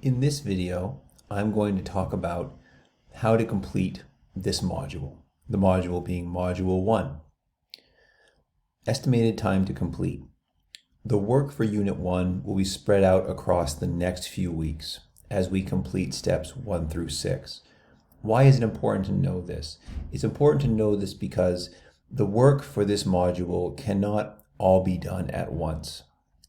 In this video, I'm going to talk about how to complete this module, the module being Module 1. Estimated time to complete. The work for Unit 1 will be spread out across the next few weeks as we complete steps 1 through 6. Why is it important to know this? It's important to know this because the work for this module cannot all be done at once.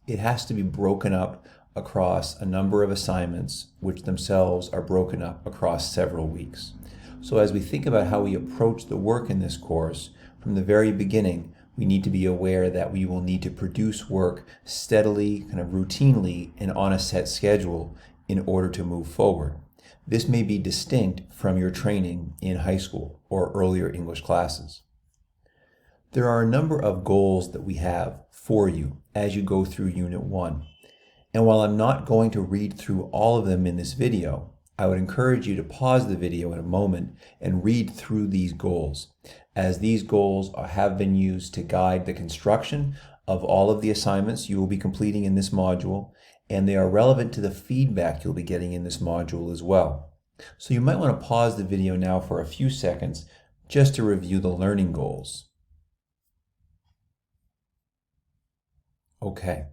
It has to be broken up across a number of assignments, which themselves are broken up across several weeks. So as we think about how we approach the work in this course, from the very beginning, we need to be aware that we will need to produce work steadily, kind of routinely, and on a set schedule in order to move forward. This may be distinct from your training in high school or earlier English classes. There are a number of goals that we have for you as you go through Unit 1. And while I'm not going to read through all of them in this video, I would encourage you to pause the video in a moment and read through these goals, as these goals have been used to guide the construction of all of the assignments you will be completing in this module, and they are relevant to the feedback you'll be getting in this module as well. So you might want to pause the video now for a few seconds just to review the learning goals. Okay.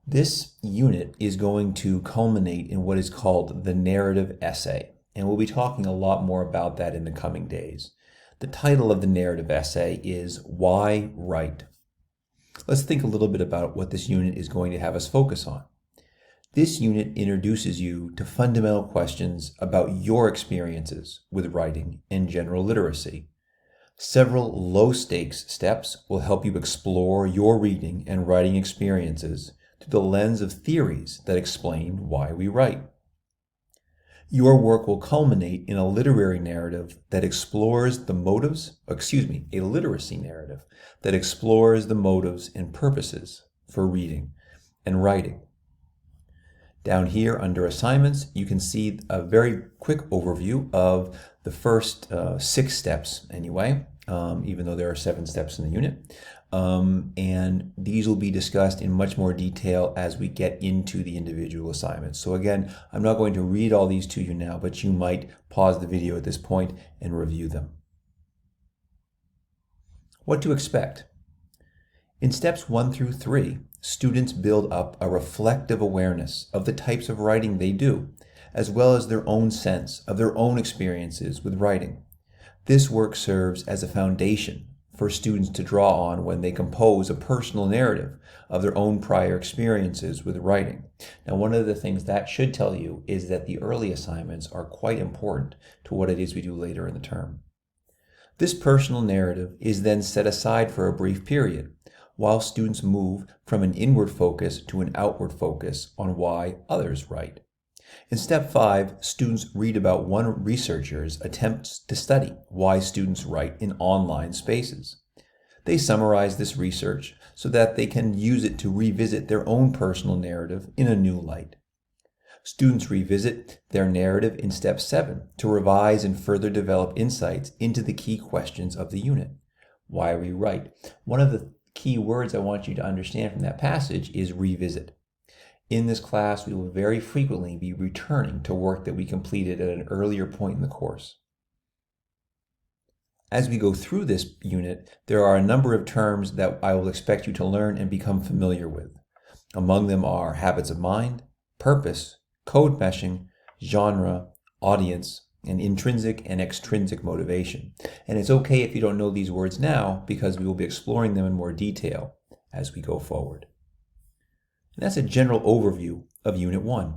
This unit is going to culminate in what is called the narrative essay, and we'll be talking a lot more about that in the coming days. The title of the narrative essay is Why Write? Let's think a little bit about what this unit is going to have us focus on. This unit introduces you to fundamental questions about your experiences with writing and general literacy. Several low-stakes steps will help you explore your reading and writing experiences through the lens of theories that explain why we write. Your work will culminate in a literary narrative that explores the motives, a literacy narrative that explores the motives and purposes for reading and writing. Down here under assignments, you can see a very quick overview of the first 6 steps anyway, even though there are 7 steps in the unit. And these will be discussed in much more detail as we get into the individual assignments. So again, I'm not going to read all these to you now, but you might pause the video at this point and review them. What to expect? In steps 1 through 3, students build up a reflective awareness of the types of writing they do, as well as their own sense of their own experiences with writing. This work serves as a foundation for students to draw on when they compose a personal narrative of their own prior experiences with writing. Now, one of the things that should tell you is that the early assignments are quite important to what it is we do later in the term. This personal narrative is then set aside for a brief period, while students move from an inward focus to an outward focus on why others write. In step 5, students read about one researcher's attempts to study why students write in online spaces. They summarize this research so that they can use it to revisit their own personal narrative in a new light. Students revisit their narrative in step 7 to revise and further develop insights into the key questions of the unit. Why we write. One of the key words I want you to understand from that passage is revisit. In this class, we will very frequently be returning to work that we completed at an earlier point in the course. As we go through this unit, there are a number of terms that I will expect you to learn and become familiar with. Among them are habits of mind, purpose, code meshing, genre, audience, and intrinsic and extrinsic motivation. And it's okay if you don't know these words now, because we will be exploring them in more detail as we go forward. And that's a general overview of Unit 1.